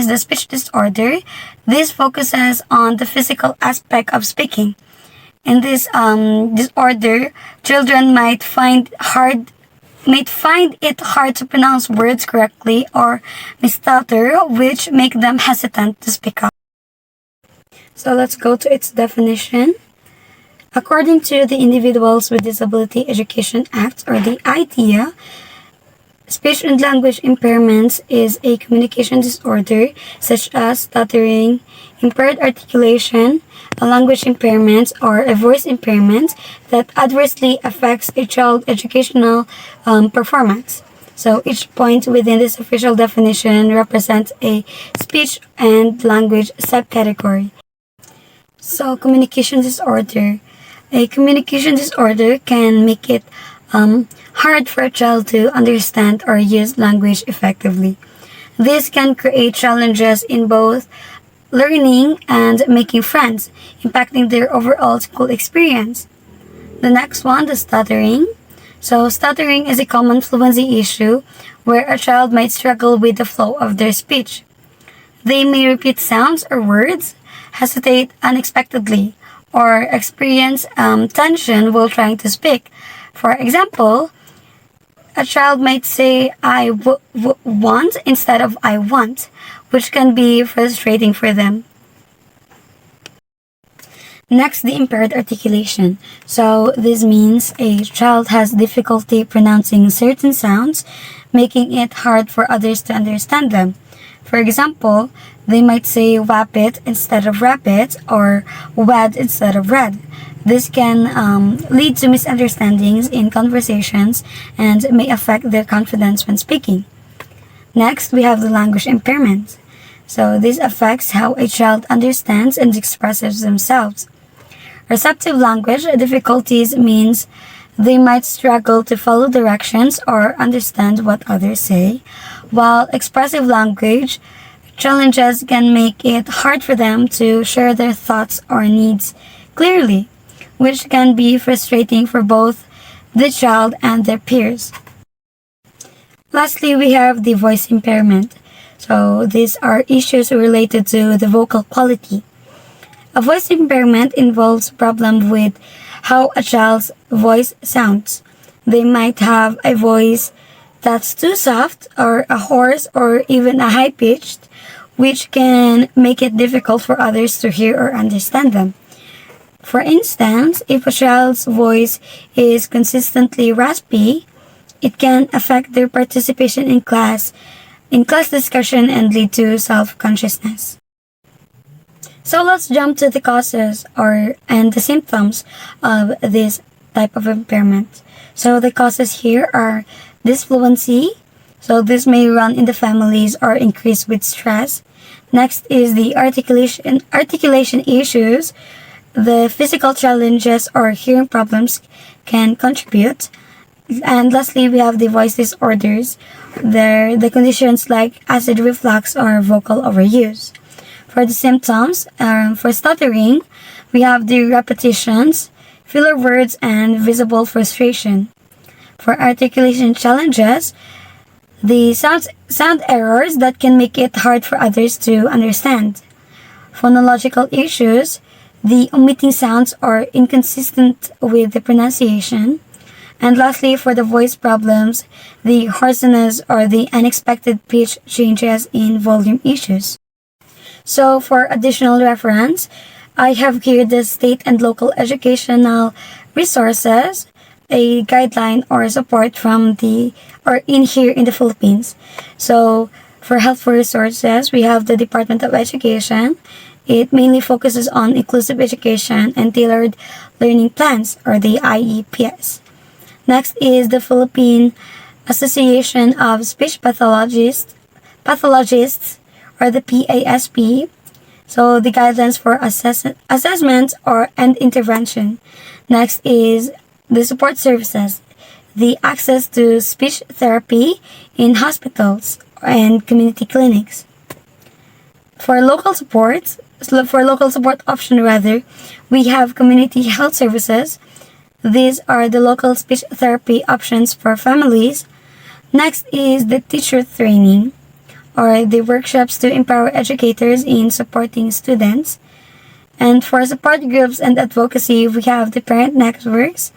is the speech disorder. This focuses on the physical aspect of speaking. In this disorder, children might find it hard to pronounce words correctly or misstutter, which make them hesitant to speak up. So let's go to its definition. According to the Individuals with Disability Education Act, or the IDEA, speech and language impairments is a communication disorder such as stuttering, impaired articulation, a language impairment, or a voice impairment that adversely affects a child's educational performance. So each point within this official definition represents a speech and language subcategory. So communication disorder. A communication disorder can make it hard for a child to understand or use language effectively. This can create challenges in both learning and making friends, impacting their overall school experience. The next one, the stuttering. So stuttering is a common fluency issue where a child might struggle with the flow of their speech. They may repeat sounds or words, hesitate unexpectedly, or experience tension while trying to speak. For example, a child might say I want instead of I want, which can be frustrating for them. Next, the impaired articulation. So this means a child has difficulty pronouncing certain sounds, making it hard for others to understand them. For example, they might say wappet instead of rabbit or wad instead of red. This can lead to misunderstandings in conversations and may affect their confidence when speaking. Next, we have the language impairment. So this affects how a child understands and expresses themselves. Receptive language difficulties means they might struggle to follow directions or understand what others say, while expressive language challenges can make it hard for them to share their thoughts or needs clearly, which can be frustrating for both the child and their peers. Lastly, we have the voice impairment. So these are issues related to the vocal quality. A voice impairment involves problem with how a child's voice sounds. They might have a voice that's too soft or a hoarse or even a high-pitched, which can make it difficult for others to hear or understand them. For instance, if a child's voice is consistently raspy, it can affect their participation in class discussion and lead to self-consciousness. So let's jump to the causes and the symptoms of this type of impairment. So the causes here are disfluency. So this may run in the families or increase with stress. Next is the articulation issues. The physical challenges or hearing problems can contribute. And lastly, we have the voice disorders. The conditions like acid reflux or vocal overuse. For the symptoms, for stuttering, we have the repetitions, filler words, and visible frustration. For articulation challenges, the sound errors that can make it hard for others to understand. Phonological issues, the omitting sounds or inconsistent with the pronunciation. And lastly, for the voice problems, the hoarseness or the unexpected pitch changes in volume issues. So for additional reference, I have here the state and local educational resources, a guideline or support from in the Philippines. So for helpful resources, we have the Department of Education. It mainly focuses on inclusive education and tailored learning plans, or the IEPs. Next is the Philippine Association of Speech Pathologists, or the PASP. So the guidelines for assessment and intervention. Next is the support services, the access to speech therapy in hospitals and community clinics. For local support option we have community health services. These are the local speech therapy options for families. Next is the teacher training, or the workshops to empower educators in supporting students. And for support groups and advocacy, we have the parent networks.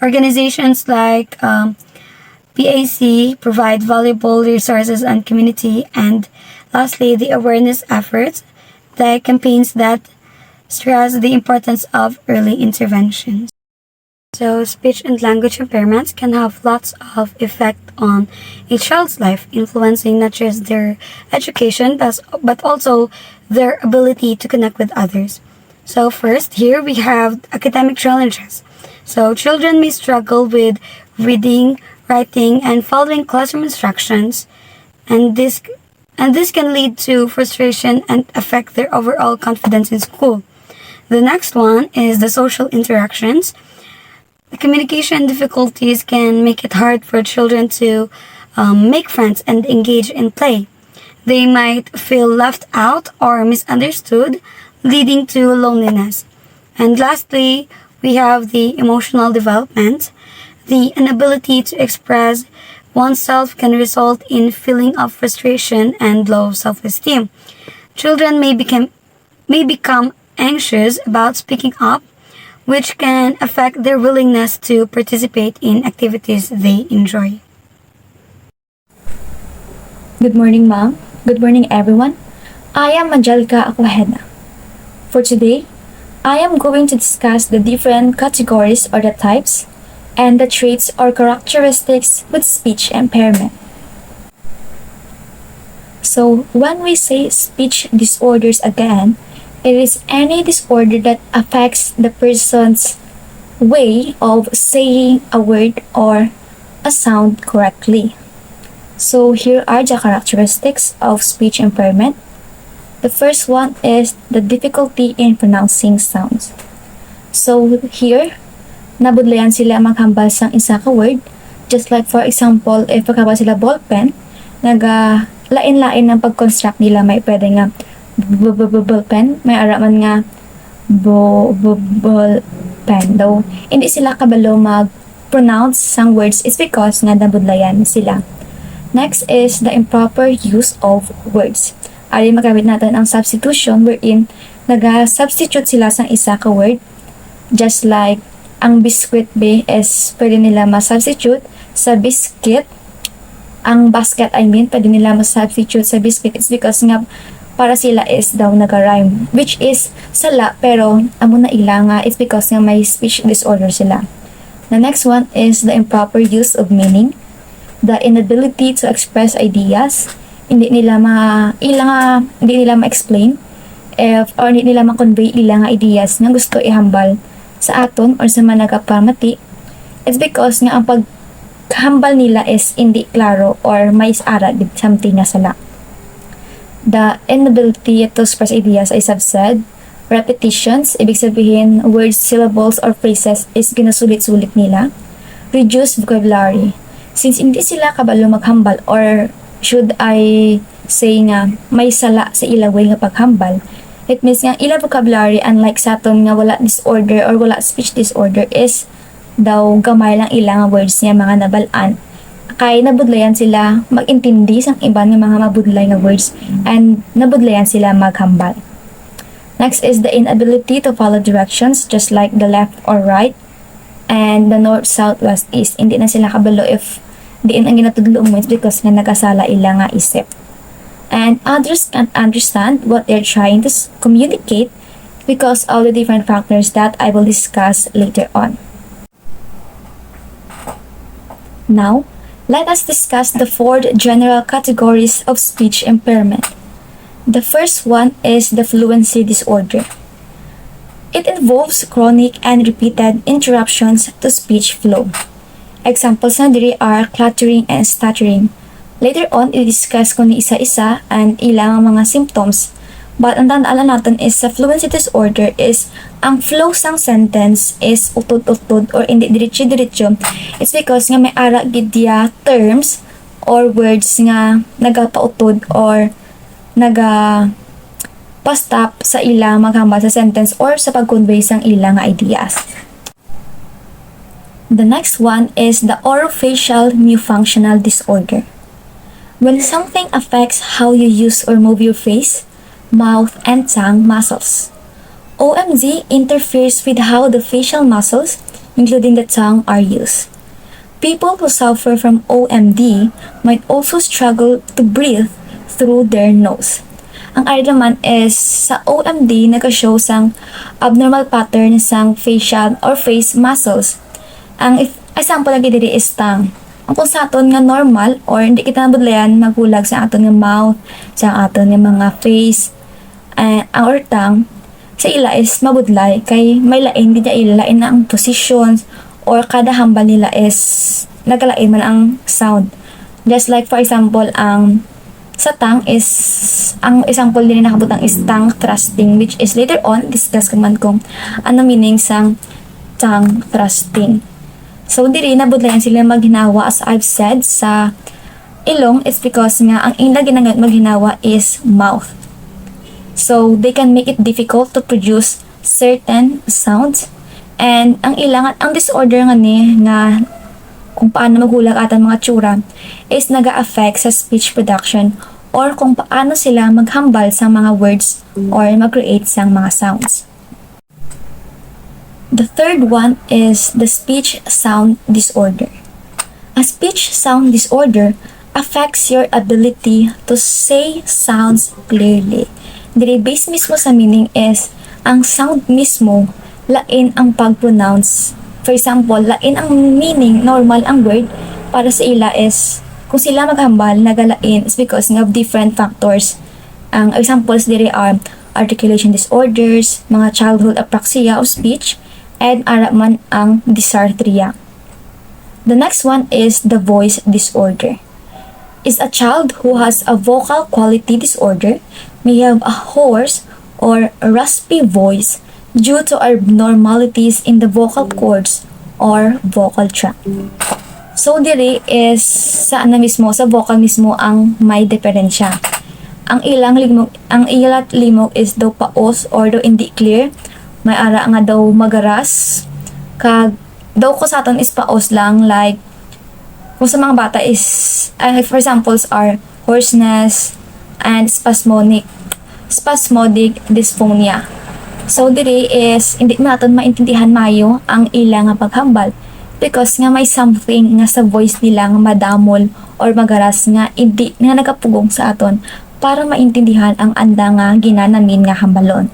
Organizations like PAC provide valuable resources and community. And lastly, the awareness efforts, the campaigns that stress the importance of early interventions. So, speech and language impairments can have lots of effect on a child's life, influencing not just their education but also their ability to connect with others. So, first, here we have academic challenges. So, children may struggle with reading, writing, and following classroom instructions, and this can lead to frustration and affect their overall confidence in school. The next one is the social interactions. The communication difficulties can make it hard for children to make friends and engage in play. They might feel left out or misunderstood, leading to loneliness. And lastly, we have the emotional development. The inability to express oneself can result in feeling of frustration and low self-esteem. Children may become anxious about speaking up, which can affect their willingness to participate in activities they enjoy. Good morning, Ma'am. Good morning, everyone. I am Angelica Aquahena. For today, I am going to discuss the different categories or the types and the traits or characteristics with speech impairment. So, when we say speech disorders again, it is any disorder that affects the person's way of saying a word or a sound correctly. So here are the characteristics of speech impairment. The first one is the difficulty in pronouncing sounds. So here, nabudlayan sila maghambal sang isa ka word. Just like for example, if pagkabal sila ballpen, lain-lain ng pag-construct nila, may pwede nga ballpen, may araman nga ballpen. Though, hindi sila kabalo mag-pronounce sang words, it's because nga nabudlayan sila. Next is the improper use of words. Ari magamit natin ang substitution wherein naga-substitute sila sang isa ka word. Just like ang biscuit be is pwede nila ma-substitute sa biscuit. Ang basket, pwede nila ma-substitute sa biscuit. It's because nga para sila is daw naga-rhyme, which is sala, pero amo na ila nga it's because nga may speech disorder sila. The next one is the improper use of meaning. The inability to express ideas. Hindi nila ma-explain or hindi nila ma-convey ilang ideas nga gusto ihambal sa aton or sa mga nagapamati. It's because nga ang paghambal nila is hindi klaro or may isara something na sala. The inability to express ideas, as I've said. Repetitions, ibig sabihin words, syllables, or phrases is ginasulit-sulit nila. Reduced vocabulary. Since hindi sila kabalo maghambal or should I say nga may sala sa ilaway nga paghambal, it means nga ila vocabulary unlike sa aton nga wala disorder or wala speech disorder is daw gamay lang ilang words niya mga nabalaan. Kay nabudlayan sila mag-intindi sang iban nga mga mabudlay nga words and nabudlayan sila maghambal. Next is the inability to follow directions just like the left or right and the north, south, west, east. Hindi na sila kabalo if diin ang ginatudlo mo because nga nagasala ila nga isip. And others can't understand what they're trying to communicate because of the different factors that I will discuss later on. Now, let us discuss the four general categories of speech impairment. The first one is the fluency disorder. It involves chronic and repeated interruptions to speech flow. Examples na diri are cluttering and stuttering. Later on, i-discuss ko ni isa-isa and ilang mga symptoms. But ang tandaan natin is sa fluency disorder is ang flow sang sentence is utod-utod or hindi diretso-diretso. It's because nga may ara gid dia terms or words nga nagapautod or pa-stop sa ilang maghambal sa sentence or sa pag-convey sang ilang ideas. The next one is the orofacial myofunctional disorder. When something affects how you use or move your face, mouth, and tongue muscles. OMD interferes with how the facial muscles, including the tongue, are used. People who suffer from OMD might also struggle to breathe through their nose. Ang ari naman is sa OMD nag-show sang abnormal pattern sang facial or face muscles. Ang example lagi diri is tongue. Ang kung sa aton nga normal or hindi kita nabudlayan magbulag sa aton nga mouth, sa aton nga mga face, ang or tongue, sa ila is mabudlay kay may lain di ila lain na ang positions or kada hambal nila is nagalain man ang sound. Just like for example ang sa tongue is ang example din nakabutang is tongue thrusting, which is later on discuss man kung ano meaning sang tongue thrusting. So diri nabudlayan sila maghinawa as I've said sa ilong. It's because nga ang ila ginagawa maghinawa is mouth. So they can make it difficult to produce certain sounds, and ang ilangan ang disorder nga ni nga kung paano magulag atan mga tsura is naga-affect sa speech production or kung paano sila maghambal sa mga words or mag-create sang mga sounds. The third one is the speech sound disorder. A speech sound disorder affects your ability to say sounds clearly. Diri base mismo sa meaning is ang sound mismo lain ang pag-pronounce. For example, lain ang meaning, normal ang word para sa ila is kung sila maghambal nagalain is because of different factors. Ang examples diri are articulation disorders, mga childhood apraxia of speech, and ara man ang dysarthria. The next one is the voice disorder. Is a child who has a vocal quality disorder may have a hoarse or raspy voice due to abnormalities in the vocal cords or vocal tract. So diri is sa ano mismo, sa vocal mismo ang may diferensya. Ang ilat limog is daw paos or daw hindi clear. May ara nga daw magaras. Kag daw ko sa aton is paos lang, like kung sa mga bata is for examples are hoarseness and spasmodic dysphonia. So diri is hindi natin maintindihan mayo ang ilang nga paghambal because nga may something nga sa voice nila nga madamol or magaras nga hindi nga nagapugong sa aton para maintindihan ang anda nga ginanamin nga hambalon.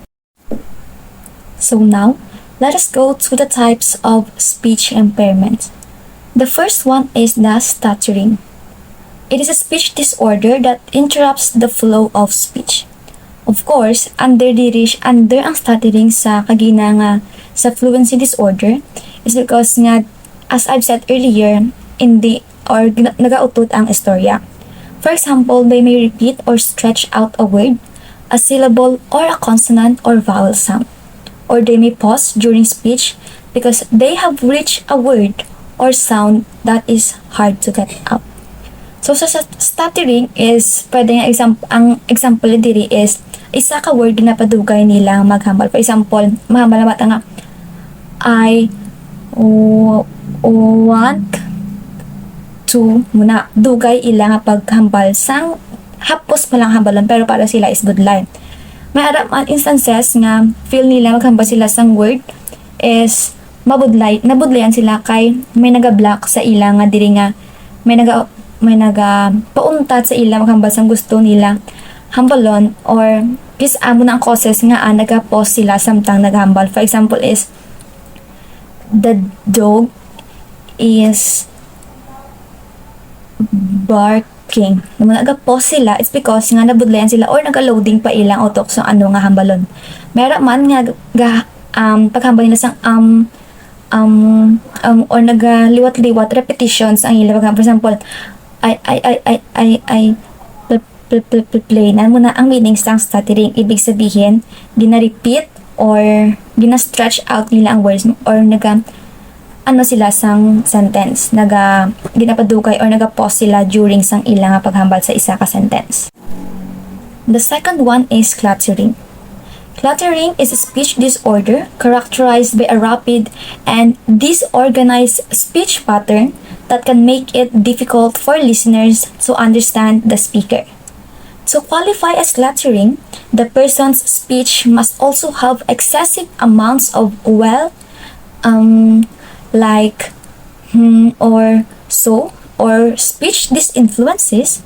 So now, let us go to the types of speech impairment. The first one is the stuttering. It is a speech disorder that interrupts the flow of speech. Of course, under ang stuttering sa kagina nga sa fluency disorder is because nga, as I've said earlier, nagautot ang istorya. For example, they may repeat or stretch out a word, a syllable, or a consonant or vowel sound. Or they may pause during speech because they have reached a word or sound that is hard to get out. So sa stuttering is pwede nga ang example diri is isa ka word na padugay nila maghambal. For example, mahambal na bata nga I want to muna dugay ila nga paghambal sang hapos pa lang hambalon pero para sila is budlay. May araman instances nga feel nila maghambal sila sang word is nabudlayan sila kay may naga-block sa ila nga diri nga may naga pauntat sa ila maghambal sang gusto nila hambalon or is amo na ang causes nga naga-pause sila samtang naghambal. For example is the dog is barking. Nung naga-pause sila, it's because nga nabudlayan sila or naga-loading pa ilang utok sa ano nga hambalon. Meron man nga paghambal nila sang or naga-liwat-liwat repetitions ang ila. For example, I play na muna ang meaning sang stuttering. Ibig sabihin, gina-repeat or gina-stretch out nila ang words or sila sang sentence. Ginapadugay or naga-pause sila during sang ilang paghambal sa isa ka sentence. The second one is cluttering. Cluttering is a speech disorder characterized by a rapid and disorganized speech pattern that can make it difficult for listeners to understand the speaker. To qualify as cluttering, the person's speech must also have excessive amounts of like or so, or speech disinfluences,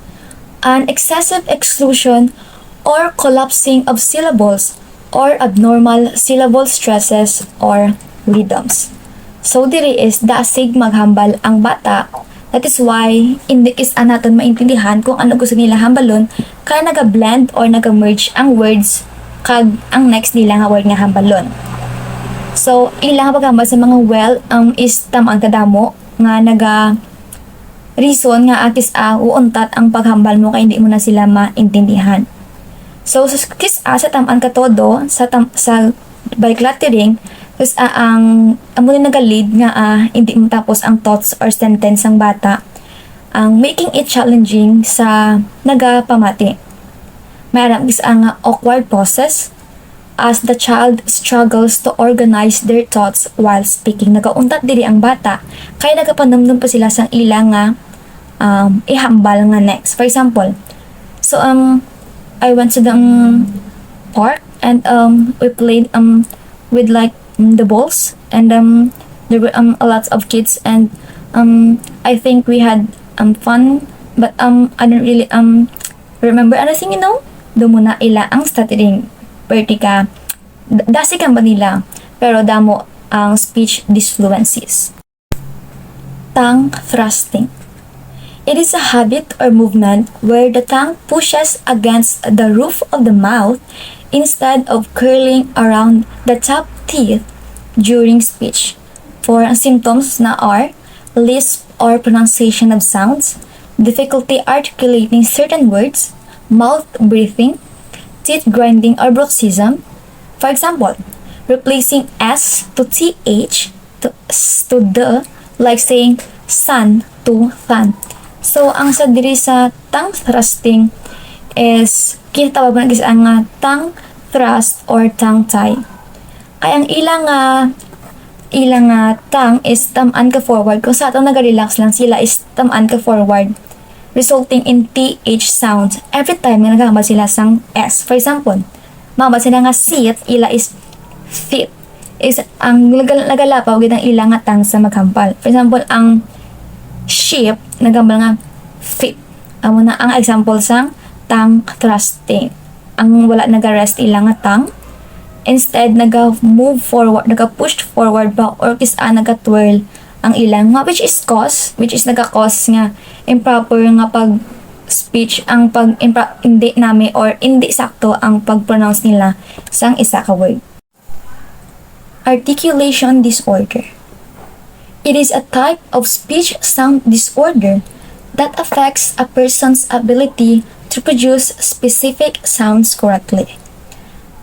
an excessive exclusion or collapsing of syllables, or abnormal syllable stresses or rhythms. So diri is daasig maghambal ang bata. That is why hindi is naton maintindihan kung ano gusto nila hambalon kaya naga-blend or naga-merge ang words kag ang next nila nga word nga hambalon. So ilang paghambal sa mga is tamang kadamo nga naga reason nga akis uuntat ang paghambal mo kay hindi mo na sila maintindihan. So sa tamaan ka todo sa by cluttering ang amo na naga-lead nga hindi mo tapos ang thoughts or sentence ng bata, ang making it challenging sa nagapamati. Mayroon ang awkward pauses as the child struggles to organize their thoughts while speaking. Nagauntat diri ang bata kaya nagapanumdum pa sila sang ilang nga ihambal nga next. For example, so I went to the park and we played with like the balls, and there were a lot of kids, and I think we had fun, but I don't really remember anything, doon muna ila ang stuttering vertica dasi kan ba nila pero damo ang speech disfluencies. Tongue thrusting. It is a habit or movement where the tongue pushes against the roof of the mouth instead of curling around the top teeth during speech. For symptoms na are lisp or pronunciation of sounds, difficulty articulating certain words, mouth breathing, teeth grinding or bruxism. For example, replacing S to TH to the, like saying sun to fan. So, ang sa diri sa tongue thrusting is kinatawag na ang tongue thrust or tongue tie. Ay ang ilang tongue is tamaan ka forward. Kung sa atong naga-relax lang sila is tamaan ka forward, resulting in TH sound every time na nagahambal sila sang S. For example, mahambal sila nga sit, ila is fit. Is ang nagalapaw gid ang ilang nga tongue sa maghambal. For example, ang sheep nagambal nga fit. Amo na ang example sang tongue thrusting. Ang wala naga-rest ilang nga tongue, instead naga-move forward, naga-push forward ba or naga-twirl ang ilang nga which is naga-cause nga improper nga pag speech ang pag hindi nami or hindi sakto ang pag-pronounce nila sang isa ka word. Articulation disorder. It is a type of speech sound disorder that affects a person's ability to produce specific sounds correctly.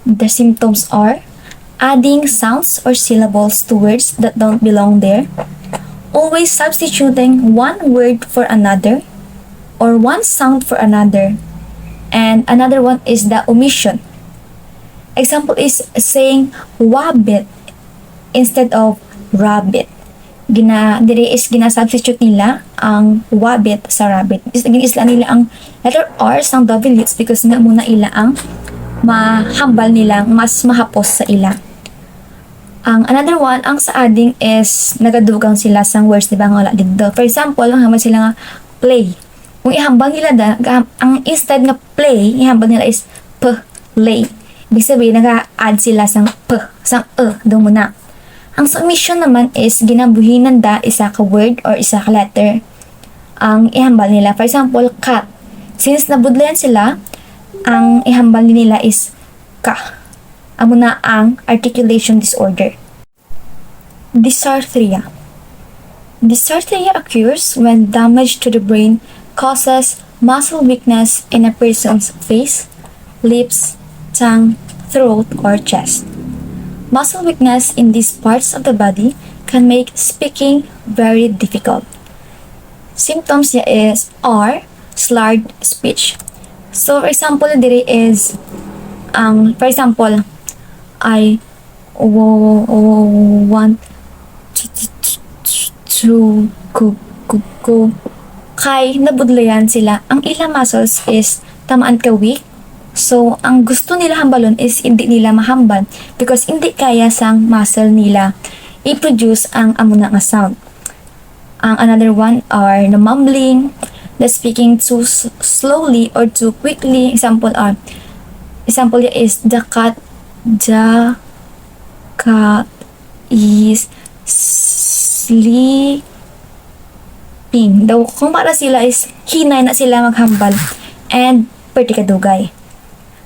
The symptoms are adding sounds or syllables to words that don't belong there, always substituting one word for another or one sound for another, and another one is the omission. Example is saying wabbit instead of rabbit. Diri is gina-substitute nila ang wabbit sa rabbit. Gina-isla nila ang letter R sang W's because nga muna ila ang mahambal nila, mas mahapos sa ila. Ang another one, ang sa adding is nagadugang sila sang words, diba nga wala dito. For example, ang hambal sila nga play. Kung ihambal nila ang instead nga play, ihambal nila is play. Ibig sabihin, nag-add sila sang sang doon muna. Ang submission naman is ginabuhinan isa ka word or isa ka letter ang ihambal nila. For example, cat. Since nabudlayan sila, ang ihambal nila is ka. Amo na ang articulation disorder. Dysarthria. Dysarthria occurs when damage to the brain causes muscle weakness in a person's face, lips, tongue, throat, or chest. Muscle weakness in these parts of the body can make speaking very difficult. Symptoms are slurred speech. So, for example, diri is, for example, I want to cook kugko. Kay nabudlayan sila, ang ilang muscles is tamaan ka weak. So, ang gusto nila hambalon is hindi nila mahambal because hindi kaya sang muscle nila i-produce ang amo na nga sound. Ang another one are the mumbling, the speaking too slowly or too quickly. Example is the cat is sleeping. Daw kung para sila is hinay na sila maghambal and perti kadugay.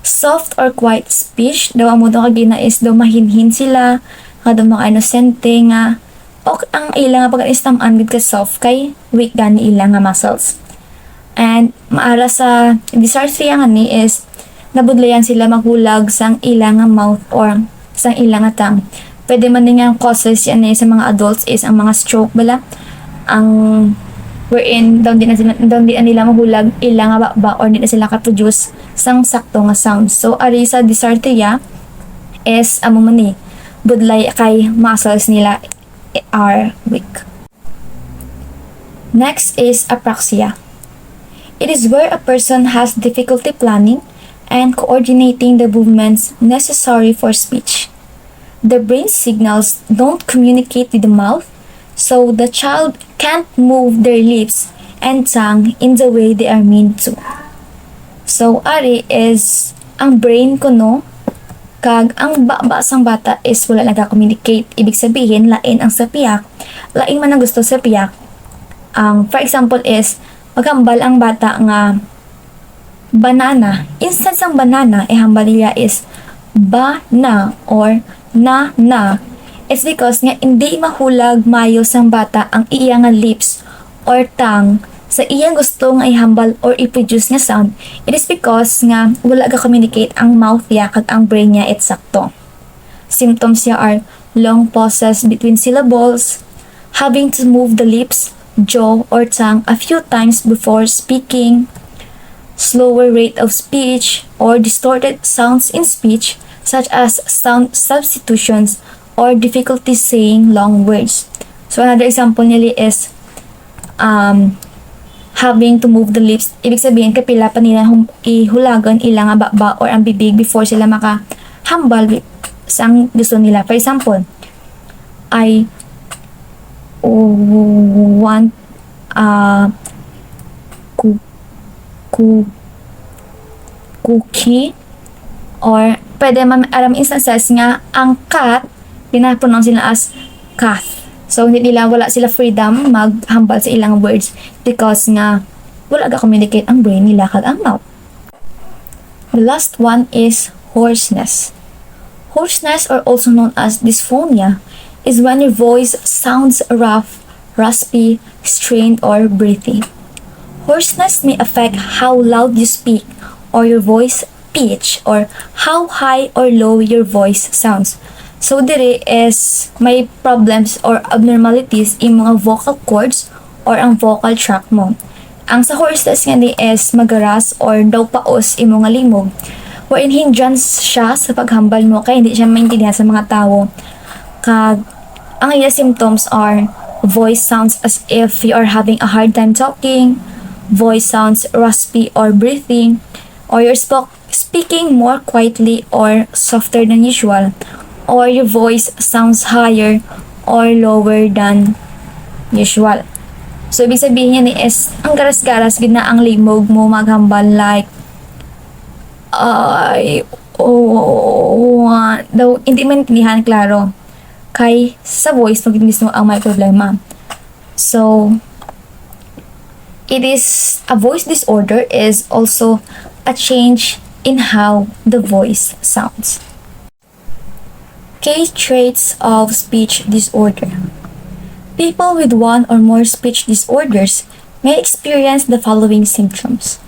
Soft or quiet speech, daw ang mundo kagina is daw mahinhin sila, nga daw mga inosente nga, o ang ilang nga pag-istamaan gid ka soft kay weak gani ilang nga muscles. And maara sa dysarthria nga ni is nabudlayan sila maghulag sang ilang nga mouth or sang ilang nga tongue. Pwede man din nga causes yan sa mga adults is ang mga stroke bala, ang wherein daw di nila mahulag ilang nga ba or di na sila ka-produce sang sakto nga sound. So ari sa dysarthria is amo man ni budlay kay muscles nila are weak. Next is apraxia. It is where a person has difficulty planning and coordinating the movements necessary for speech. The brain signals don't communicate with the mouth, so the child can't move their lips and tongue in the way they are meant to. So, ari is ang brain ko no, kag ang sang bata is wala nagka-communicate. Ibig sabihin, lain ang sapiyak, lain man ang gusto sa piyak. For example is, maghambal ang bata nga banana. Instead sang banana, hambal niya is ba-na or na. It's because nga hindi mahulag mayo sang bata ang iyang lips or tongue sa iyang gusto nga ihambal or i-produce nga sound. It is because nga wala ka communicate ang mouth niya kag ang brain niya sakto. Symptoms niya are long pauses between syllables, having to move the lips, jaw, or tongue a few times before speaking, slower rate of speech, or distorted sounds in speech such as sound substitutions or difficulty saying long words. So another example nila is having to move the lips. Ibig sabihin kapila pa nila ihulagan ilang nga ba or ang bibig before sila makahambal sang gusto nila. For example, I want cookie, or pwede man alam instances nga ang cat pinapronounce nila as cat. So hindi nila wala sila freedom maghambal sa ilang words because nga wala ga communicate ang brain nila kag ang mouth. The last one is hoarseness. Hoarseness, or also known as dysphonia, is when your voice sounds rough, raspy, strained, or breathy. Hoarseness may affect how loud you speak or your voice pitch or how high or low your voice sounds. So dire is may problems or abnormalities in mga vocal cords or ang vocal tract mo. Ang sa hoarseness nga ni is magaras or daw paos imo nga limog, wherein hindrance siya sa paghambal mo kay hindi siya maintindihan sa mga tao. Kag ang iya symptoms are voice sounds as if you are having a hard time talking, voice sounds raspy or breathing, or you're speaking more quietly or softer than usual, or your voice sounds higher or lower than usual. So, ibig sabihin niya is, ang garas-garas, gid na ang limog mo maghambal like, daw, hindi man intindihan, klaro. Kay, sa voice, magiging mismo ang may problema. So, it is, a voice disorder is also a change in how the voice sounds. Key traits of speech disorder. People with one or more speech disorders may experience the following symptoms.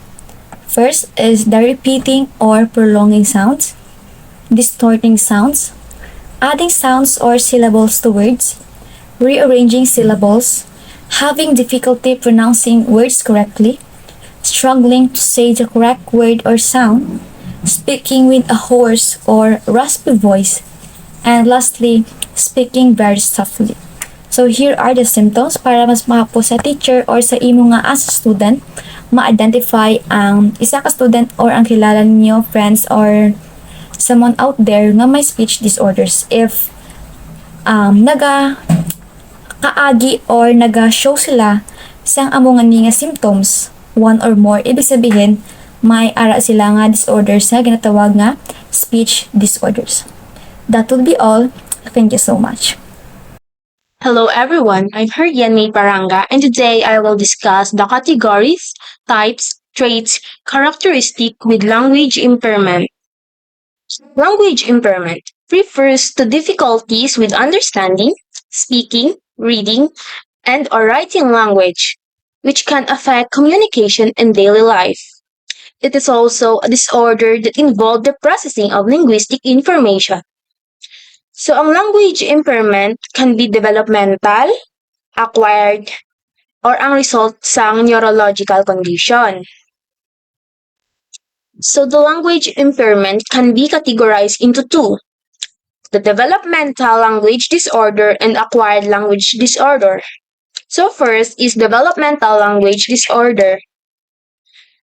First is the repeating or prolonging sounds, distorting sounds, adding sounds or syllables to words, rearranging syllables, having difficulty pronouncing words correctly, struggling to say the correct word or sound, speaking with a hoarse or raspy voice, and lastly, speaking very softly. So here are the symptoms para mas makapo sa teacher or sa imo nga as a student ma-identify ang isa ka student or ang kilala niyo, friends or someone out there nga may speech disorders. If naga kaagi or naga-show sila sang amo nga nga symptoms, one or more, ibig sabihin may ara sila nga disorders nga ginatawag nga speech disorders. That would be all. Thank you so much. Hello everyone, I'm Herdian Paranga and today I will discuss the categories, types, traits, characteristic with language impairment. Language impairment refers to difficulties with understanding, speaking, reading, and or writing language, which can affect communication in daily life. It is also a disorder that involves the processing of linguistic information. So, ang language impairment can be developmental, acquired, or ang result sa neurological condition. So, the language impairment can be categorized into two: the developmental language disorder and acquired language disorder. So, first is developmental language disorder.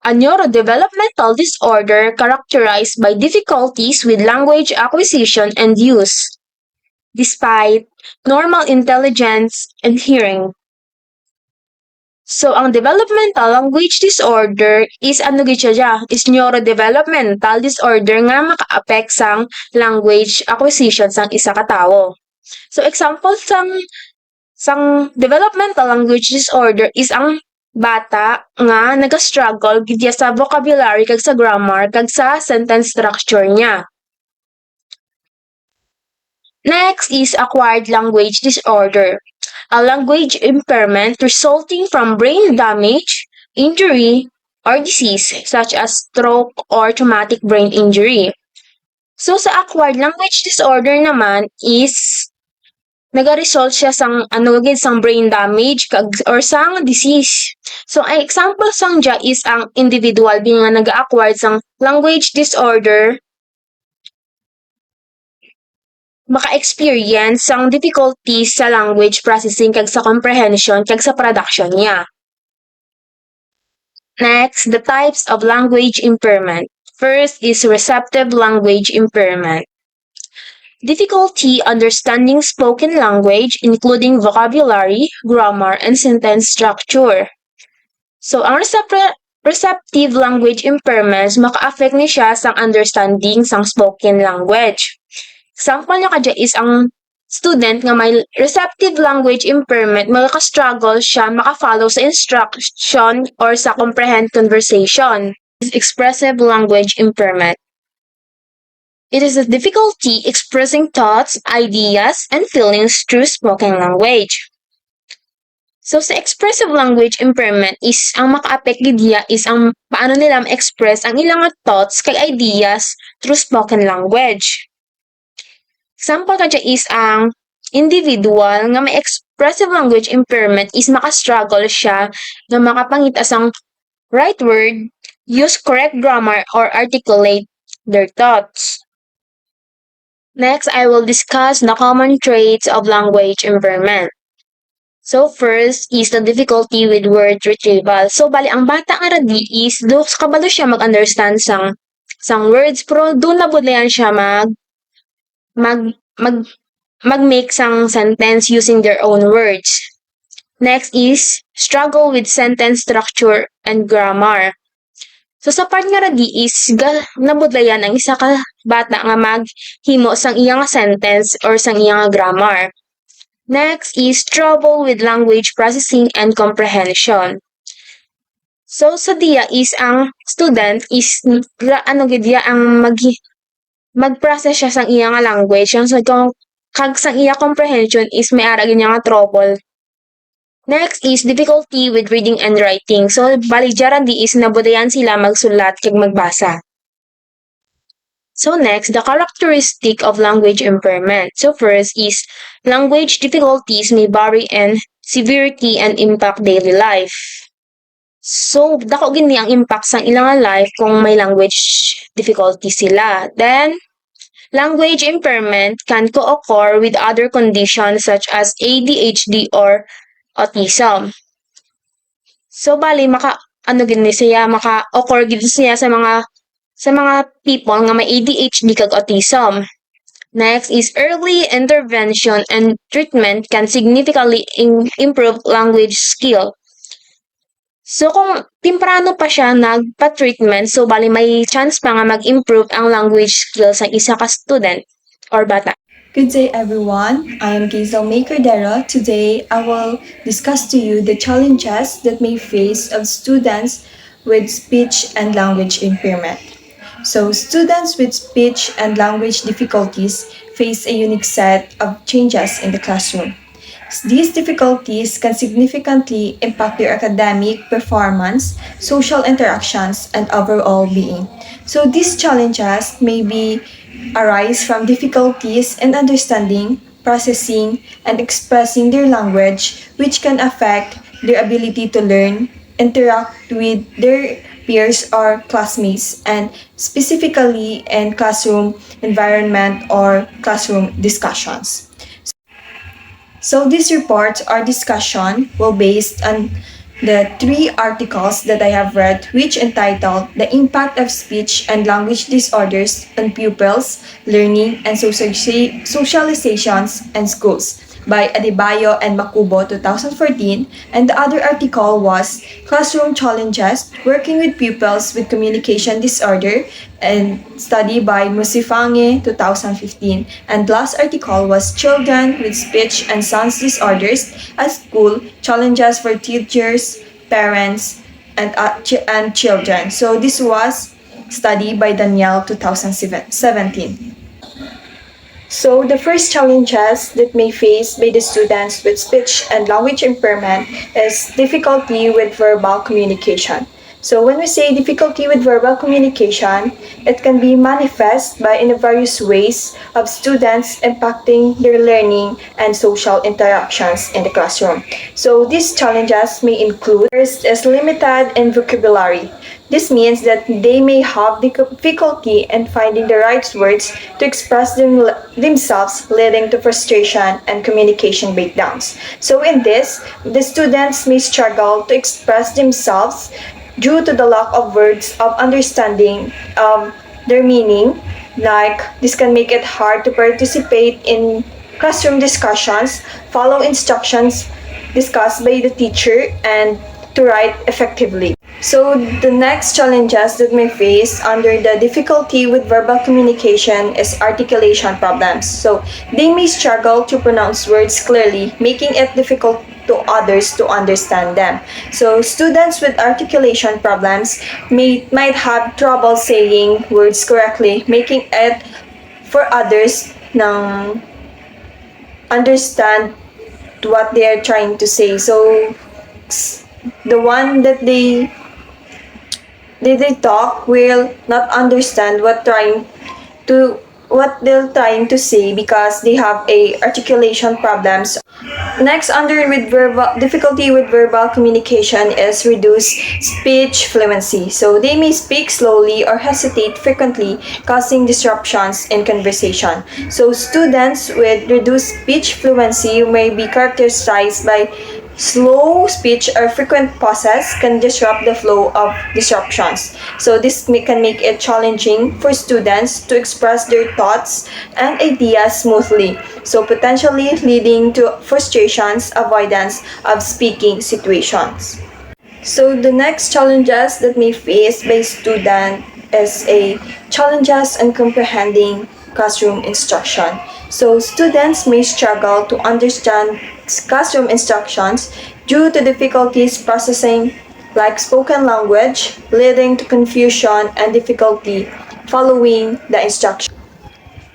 A neurodevelopmental disorder characterized by difficulties with language acquisition and use, despite normal intelligence and hearing. So, ang developmental language disorder is is neurodevelopmental disorder nga maka-affect sang language acquisition sang isa ka tawo. So, example sang developmental language disorder is ang bata nga naga-struggle gidya sa vocabulary kag sa grammar kag sa sentence structure niya. Next is acquired language disorder, a language impairment resulting from brain damage, injury, or disease such as stroke or traumatic brain injury. So sa acquired language disorder naman is naga-result siya sang sang brain damage or sang disease. So ang example sang dya is ang individual being nga naga-acquired sang language disorder maka-experience sang difficulties sa language processing kag sa comprehension kag sa production niya. Next, the types of language impairment. First is receptive language impairment. Difficulty understanding spoken language including vocabulary, grammar, and sentence structure. So, ang receptive language impairments maka-affect ni siya sang understanding sang spoken language. Example niya kadya is ang student nga may receptive language impairment, magka-struggle siya maka-follow sa instruction or sa comprehend conversation. Expressive language impairment. It is a difficulty expressing thoughts, ideas, and feelings through spoken language. So, sa expressive language impairment is, ang maka-affect gidya is ang paano nila ma-express ang ilang thoughts kay ideas through spoken language. Example kadya is ang individual nga may expressive language impairment is maka-struggle siya na makapangita sang right word, use correct grammar, or articulate their thoughts. Next, I will discuss the common traits of language impairment. So first is the difficulty with word retrieval. So bali ang bata nga radi is do kabalo siya mag-understand sang words pero do na budlayan siya mag-make sang sentence using their own words. Next is struggle with sentence structure and grammar. So sa part nga radi is nabudlayan ang isa ka bata nga maghimo sang iyang sentence or sang iyang grammar. Next is trouble with language processing and comprehension. So sa diya is ang student is gidya ang mag-process siya sang iyang language yung sa kag sang iya comprehension is may ara niya nga trouble. Next is difficulty with reading and writing. So, bali dyan di is nabudayan sila magsulat kag magbasa. So next, the characteristic of language impairment. So first is language difficulties may vary in severity and impact daily life. So, dako gini ang impact sang ilang life kung may language difficulties sila. Then, Language impairment can co-occur with other conditions such as ADHD or autism. So bali gid ni siya maka-occur gid siya sa mga people nga may ADHD kag autism. Next is early intervention and treatment can significantly improve language skill. So kung temprano pa siya nagpa-treatment, so bali may chance pa nga mag-improve ang language skills ng isa ka student or bata. Good day, everyone. I am Gizel May Cordero. Today, I will discuss to you the challenges that may face of students with speech and language impairment. So, students with speech and language difficulties face a unique set of changes in the classroom. These difficulties can significantly impact their academic performance, social interactions, and overall being. So these challenges may be arise from difficulties in understanding, processing, and expressing their language, which can affect their ability to learn, interact with their peers or classmates, and specifically in classroom environment or classroom discussions. So these reports or discussion will based on the 3 articles that I have read, which entitled The Impact of Speech and Language Disorders on Pupils, Learning, and Socializations in Schools by Adebayo and Makubo 2014, and the other article was Classroom Challenges Working with Pupils with Communication Disorder and study by Musifange 2015, and last article was Children with Speech and Sound Disorders at School Challenges for Teachers, Parents, and Children. So this was study by Danielle 2017. So the first challenges that may face by the students with speech and language impairment is difficulty with verbal communication. So when we say difficulty with verbal communication, it can be manifest by in various ways of students impacting their learning and social interactions in the classroom. So these challenges may include first is limited in vocabulary. This means that they may have difficulty in finding the right words to express themselves, leading to frustration and communication breakdowns. So in this, the students may struggle to express themselves due to the lack of words of understanding their meaning. Like, this can make it hard to participate in classroom discussions, follow instructions discussed by the teacher, and to write effectively. So the next challenges that may face under the difficulty with verbal communication is articulation problems. So they may struggle to pronounce words clearly, making it difficult to others to understand them. So students with articulation problems might have trouble saying words correctly, making it for others to understand what they are trying to say. So the one that they talk will not understand what they're trying to say because they have a articulation problems. Next, under with difficulty with verbal communication is reduced speech fluency. So they may speak slowly or hesitate frequently, causing disruptions in conversation. So students with reduced speech fluency may be characterized by slow speech or frequent pauses can disrupt the flow of disruptions. So this can make it challenging for students to express their thoughts and ideas smoothly. So potentially leading to frustrations, avoidance of speaking situations. So the next challenges that may face by student is a challenges in comprehending classroom instruction. So students may struggle to understand classroom instructions due to difficulties processing like spoken language, leading to confusion and difficulty following the instruction.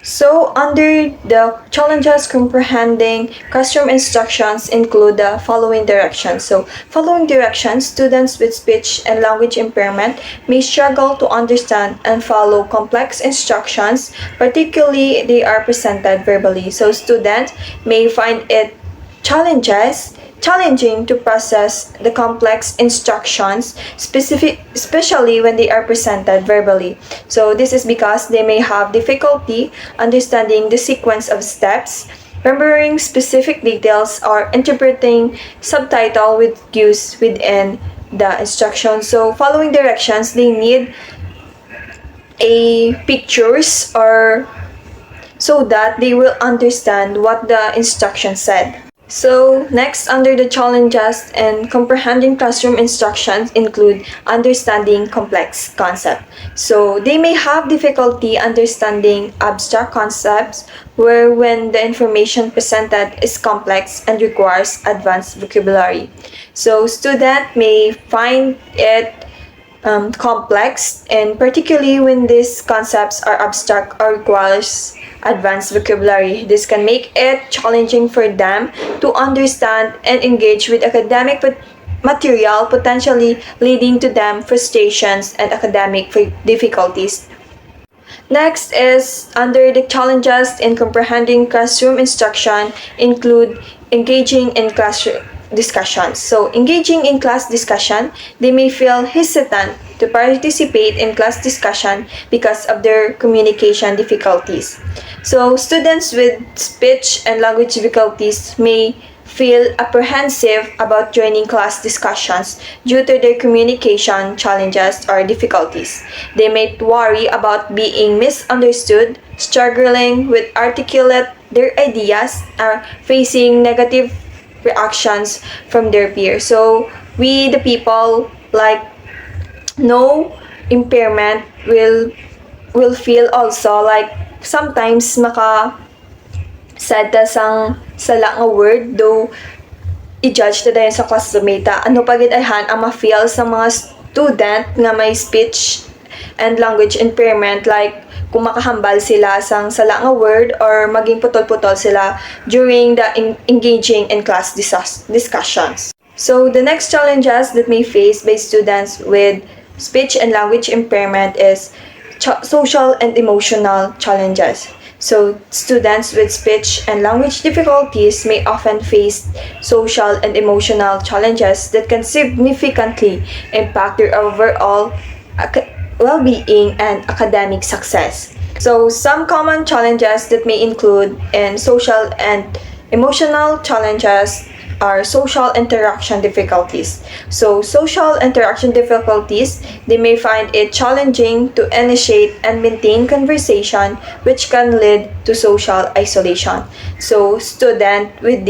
So, under the challenges comprehending classroom instructions include the following directions. So, following directions, students with speech and language impairment may struggle to understand and follow complex instructions, particularly they are presented verbally. So, students may find it challenges challenging to process the complex instructions, especially when they are presented verbally. So this is because they may have difficulty understanding the sequence of steps, remembering specific details, or interpreting subtitle with cues within the instructions. So following directions, they need a pictures or so that they will understand what the instruction said. So, next under the challenges and comprehending classroom instructions include understanding complex concepts. So, they may have difficulty understanding abstract concepts where when the information presented is complex and requires advanced vocabulary. So, student may find it complex, and particularly when these concepts are abstract or requires advanced vocabulary. This can make it challenging for them to understand and engage with academic material, potentially leading to them frustrations and academic difficulties. Next is under the challenges in comprehending classroom instruction include engaging in class discussions. So, engaging in class discussion, they may feel hesitant to participate in class discussion because of their communication difficulties. So, students with speech and language difficulties may feel apprehensive about joining class discussions due to their communication challenges or difficulties. They may worry about being misunderstood, struggling with articulate their ideas, or facing negative reactions from their peers. So we the people like no impairment will feel also like sometimes maka sad ta sang sala nga word though i-judge ta dayon sa classmate ta. Ano pagid ayhan ang ma-feel sa mga student nga may speech and language impairment like kung makahambal sila sang sala nga word or maging putol-putol sila during the engaging in class discussions. So the next challenges that may face by students with speech and language impairment is social and emotional challenges. So, students with speech and language difficulties may often face social and emotional challenges that can significantly impact their overall well-being and academic success. So, some common challenges that may include in social and emotional challenges are social interaction difficulties. So, social interaction difficulties, they may find it challenging to initiate and maintain conversation, which can lead to social isolation. So, student with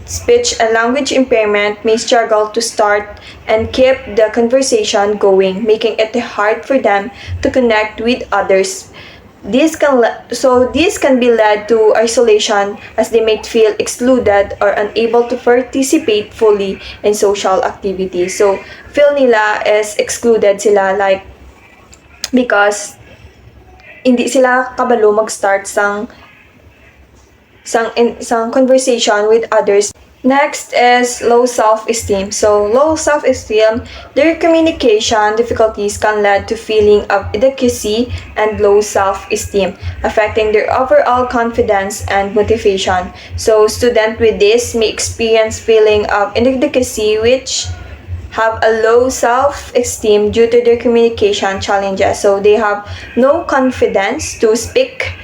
speech and language impairment may struggle to start and keep the conversation going, making it hard for them to connect with others. This can be led to isolation as they may feel excluded or unable to participate fully in social activities. So feel nila is excluded sila like because hindi sila kabalo mag-start sang conversation with others. Next is low self-esteem. So, low self-esteem, their communication difficulties can lead to feeling of inadequacy and low self-esteem, affecting their overall confidence and motivation. So, students with this may experience feeling of inadequacy which have a low self-esteem due to their communication challenges. So, they have no confidence to speak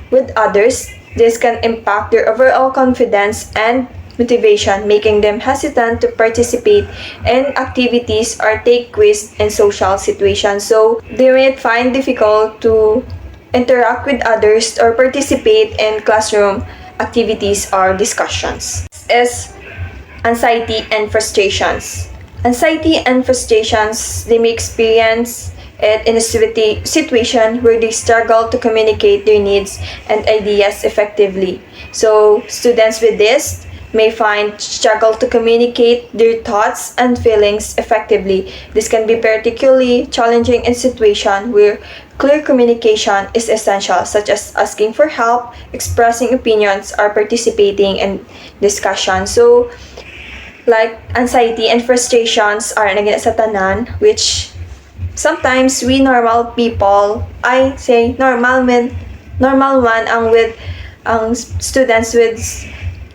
with others. This can impact their overall confidence and motivation, making them hesitant to participate in activities or take risks in social situations. So, they may find difficult to interact with others or participate in classroom activities or discussions. Is anxiety and frustrations. Anxiety and frustrations, they may experience it in a situation where they struggle to communicate their needs and ideas effectively. So, students with this may struggle to communicate their thoughts and feelings effectively. This can be particularly challenging in situations where clear communication is essential, such as asking for help, expressing opinions, or participating in discussions. So, like anxiety and frustrations are naging sa tanan, which sometimes we normal people, I say normal man ang students with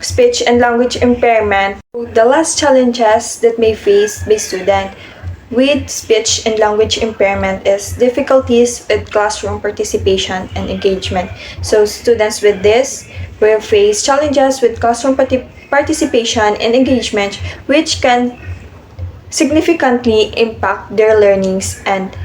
speech and language impairment. The last challenges that may face by student with speech and language impairment is difficulties with classroom participation and engagement. So students with this will face challenges with classroom participation and engagement, which can significantly impact their learnings and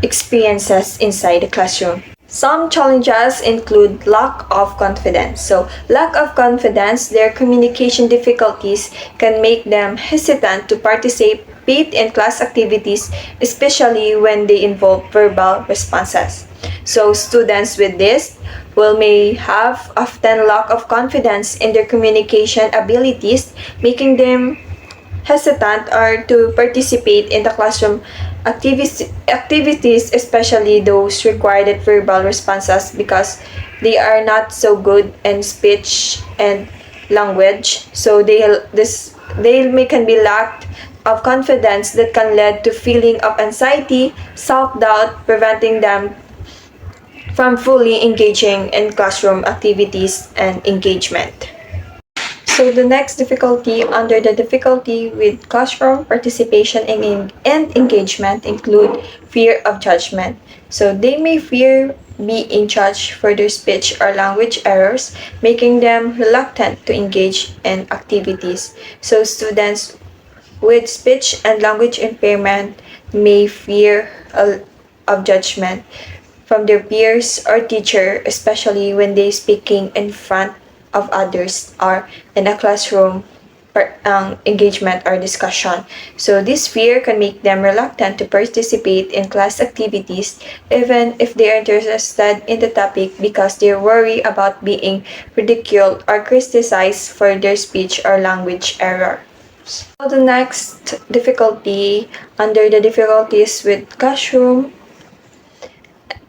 experiences inside the classroom. Some challenges include lack of confidence. So, lack of confidence, their communication difficulties can make them hesitant to participate in class activities, especially when they involve verbal responses. So, students with this will may have often lack of confidence in their communication abilities, making them hesitant or to participate in the classroom activities, especially those required verbal responses because they are not so good in speech and language. So they may can be lacked of confidence that can lead to feeling of anxiety, self-doubt, preventing them from fully engaging in classroom activities and engagement. So the next difficulty under the difficulty with classroom participation and engagement include fear of judgment. So they may fear being judged for their speech or language errors, making them reluctant to engage in activities. So students with speech and language impairment may fear of judgment from their peers or teacher, especially when they speaking in front of others or in a classroom engagement or discussion. So this fear can make them reluctant to participate in class activities even if they are interested in the topic because they worry about being ridiculed or criticized for their speech or language error. So the next difficulty under the difficulties with classroom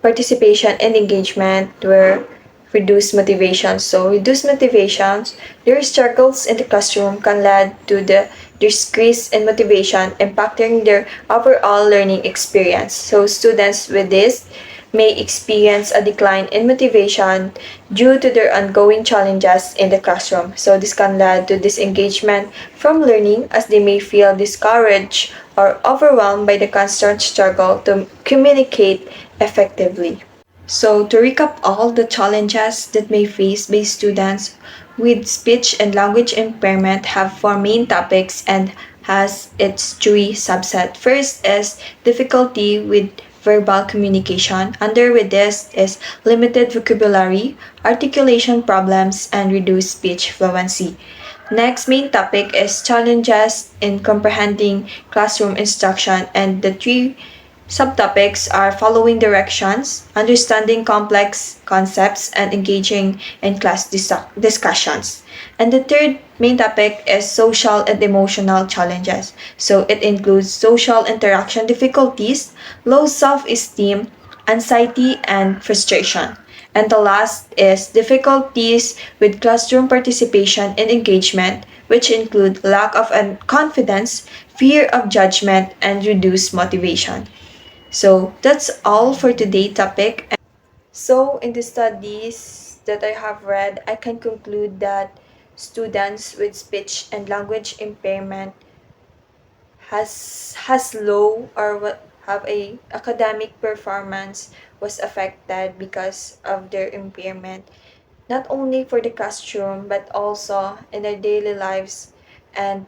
participation and engagement were reduced motivation. So reduced motivations, their struggles in the classroom can lead to the decrease in motivation, impacting their overall learning experience. So students with this may experience a decline in motivation due to their ongoing challenges in the classroom. So this can lead to disengagement from learning as they may feel discouraged or overwhelmed by the constant struggle to communicate effectively. So, to recap all the challenges that may face by students with speech and language impairment have four main topics and has its three subset. First is difficulty with verbal communication. Under with this is limited vocabulary, articulation problems, and reduced speech fluency. Next main topic is challenges in comprehending classroom instruction, and the three subtopics are following directions, understanding complex concepts, and engaging in class discussions. And the third main topic is social and emotional challenges. So it includes social interaction difficulties, low self-esteem, anxiety, and frustration. And the last is difficulties with classroom participation and engagement, which include lack of confidence, fear of judgment, and reduced motivation. So that's all for today's topic. So in the studies that I have read, I can conclude that students with speech and language impairment has low or what have a academic performance was affected because of their impairment, not only for the classroom but also in their daily lives and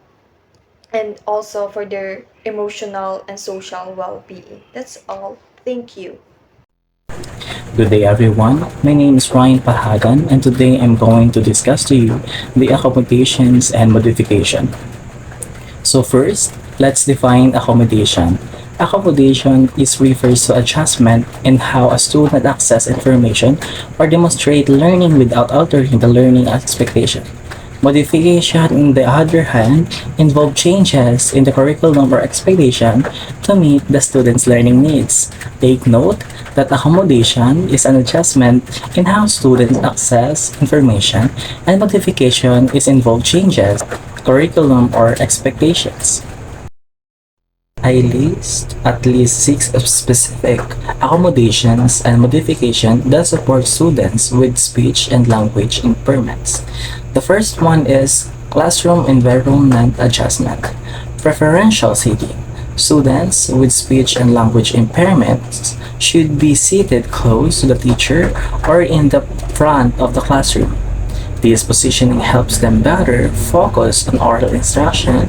also for their emotional and social well-being. That's all. Thank you. Good day everyone, my name is Ryan Pahagan and today I'm going to discuss to you the accommodations and modification. So first, let's define accommodation. Accommodation is refers to adjustment in how a student access information or demonstrate learning without altering the learning expectation. Modification, on the other hand, involve changes in the curriculum or expectation to meet the student's learning needs. Take note that accommodation is an adjustment in how students access information, and modification is involve changes, curriculum or expectations. I list at least six specific accommodations and modifications that support students with speech and language impairments. The first one is classroom environment adjustment. Preferential seating. Students with speech and language impairments should be seated close to the teacher or in the front of the classroom. This positioning helps them better focus on oral instruction,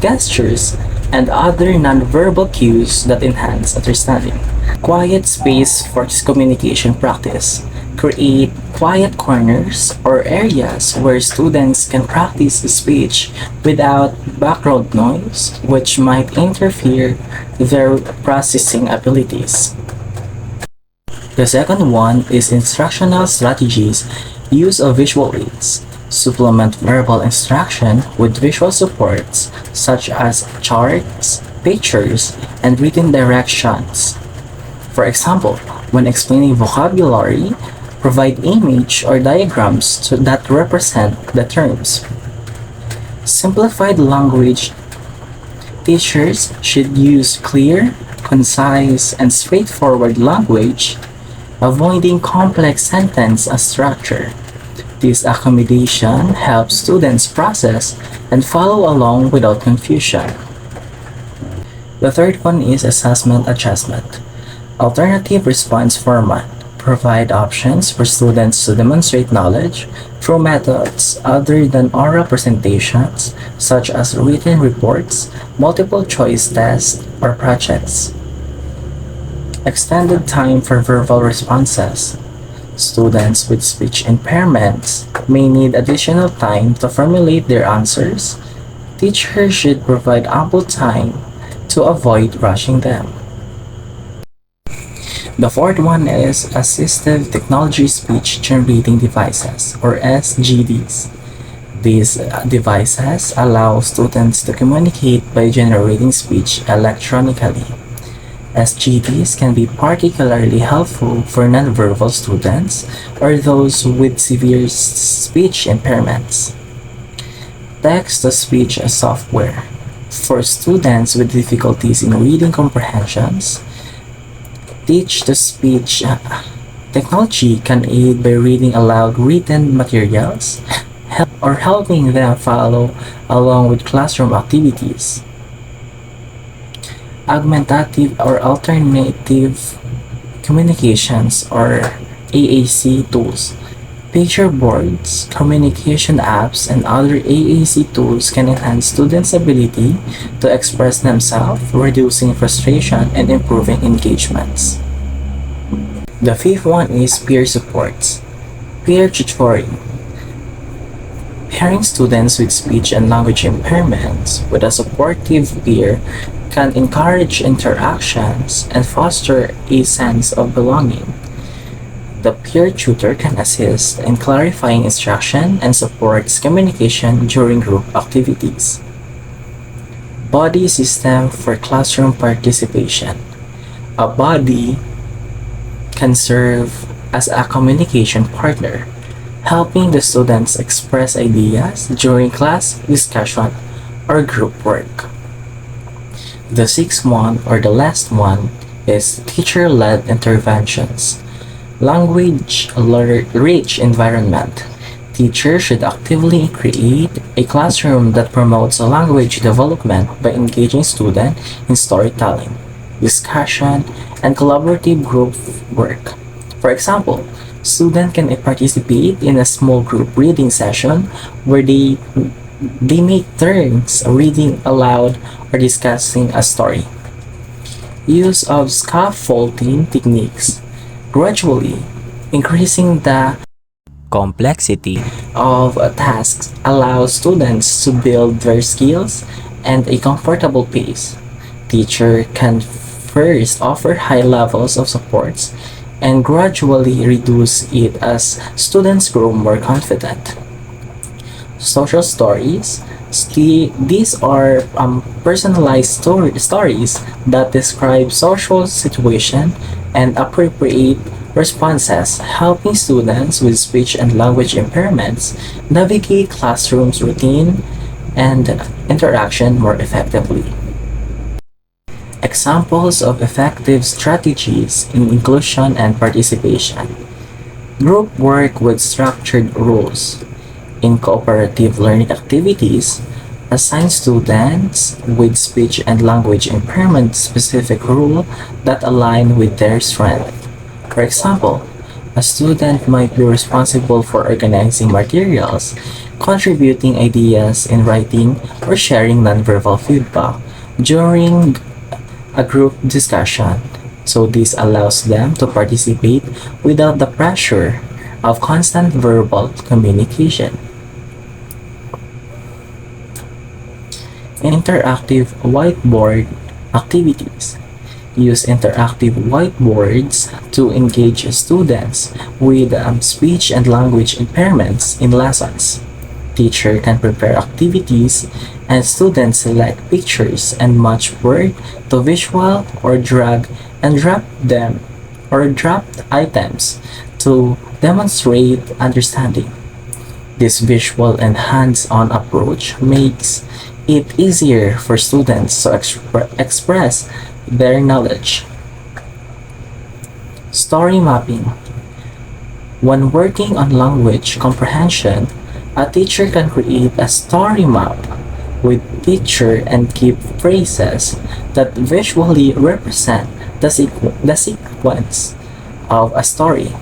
gestures, and other nonverbal cues that enhance understanding. Quiet space for communication practice. Create quiet corners or areas where students can practice speech without background noise, which might interfere with their processing abilities. The second one is instructional strategies. Use of visual aids. Supplement verbal instruction with visual supports such as charts, pictures, and written directions. For example, when explaining vocabulary, provide image or diagrams that represent the terms. Simplified language. Teachers should use clear, concise, and straightforward language, avoiding complex sentence structure. This accommodation helps students process and follow along without confusion. The third one is assessment adjustment. Alternative response format. Provide options for students to demonstrate knowledge through methods other than oral presentations, such as written reports, multiple choice tests, or projects. Extended time for verbal responses. Students with speech impairments may need additional time to formulate their answers. Teachers should provide ample time to avoid rushing them. The fourth one is Assistive Technology Speech Generating Devices, or SGDs. These devices allow students to communicate by generating speech electronically. SGDs can be particularly helpful for nonverbal students or those with severe speech impairments. Text-to-speech software. For students with difficulties in reading comprehensions, teach-to-speech technology can aid by reading aloud written materials or helping them follow along with classroom activities. Augmentative or alternative communications or AAC tools. Picture boards, communication apps, and other AAC tools can enhance students' ability to express themselves, reducing frustration and improving engagements. The fifth one is peer supports. Peer tutoring. Pairing students with speech and language impairments with a supportive peer can encourage interactions and foster a sense of belonging. The peer tutor can assist in clarifying instruction and supports communication during group activities. Body system for classroom participation. A body can serve as a communication partner, helping the students express ideas during class discussion or group work. The sixth one, or the last one, is teacher-led interventions. Language-rich environment. Teachers should actively create a classroom that promotes language development by engaging students in storytelling, discussion, and collaborative group work. For example, students can participate in a small group reading session where they make turns reading aloud or discussing a story. Use of scaffolding techniques. Gradually increasing the complexity of tasks allows students to build their skills at a comfortable pace. Teacher can first offer high levels of supports and gradually reduce it as students grow more confident. Social stories. These are personalized stories that describe social situation and appropriate responses, helping students with speech and language impairments navigate classrooms routine and interaction more effectively. Examples of effective strategies in inclusion and participation. Group work with structured rules. In cooperative learning activities, assign students with speech and language impairment specific rules that align with their strength. For example, a student might be responsible for organizing materials, contributing ideas in writing, or sharing nonverbal feedback during a group discussion. So this allows them to participate without the pressure of constant verbal communication. Interactive whiteboard activities. Use interactive whiteboards to engage students with speech and language impairments in lessons. Teacher can prepare activities and students select pictures and match word to visual or drag and drop them or drop items to demonstrate understanding. This visual and hands-on approach makes it easier for students to express their knowledge. Story mapping. When working on language comprehension, a teacher can create a story map with picture and key phrases that visually represent the sequence of a story.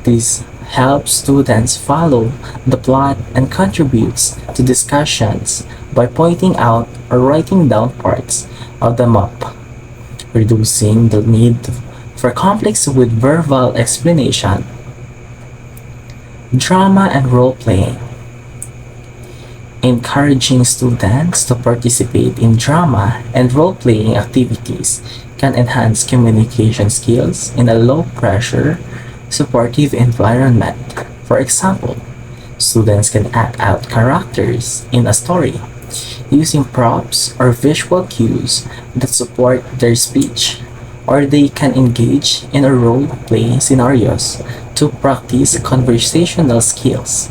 This helps students follow the plot and contributes to discussions by pointing out or writing down parts of the map, reducing the need for conflicts with verbal explanation. Drama and role playing. Encouraging students to participate in drama and role playing activities can enhance communication skills in a low pressure, supportive environment. For example, students can act out characters in a story using props or visual cues that support their speech, or they can engage in a role play scenarios to practice conversational skills.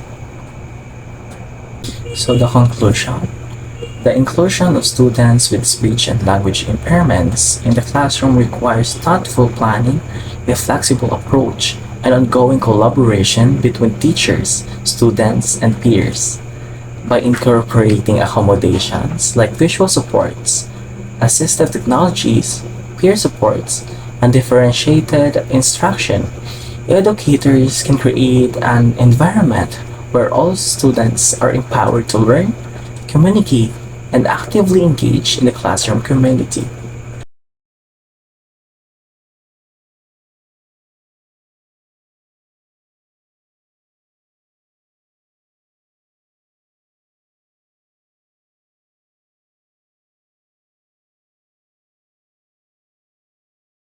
So the conclusion. The inclusion of students with speech and language impairments in the classroom requires thoughtful planning, a flexible approach, and ongoing collaboration between teachers, students, and peers. By incorporating accommodations like visual supports, assistive technologies, peer supports, and differentiated instruction, educators can create an environment where all students are empowered to learn, communicate, and actively engage in the classroom community.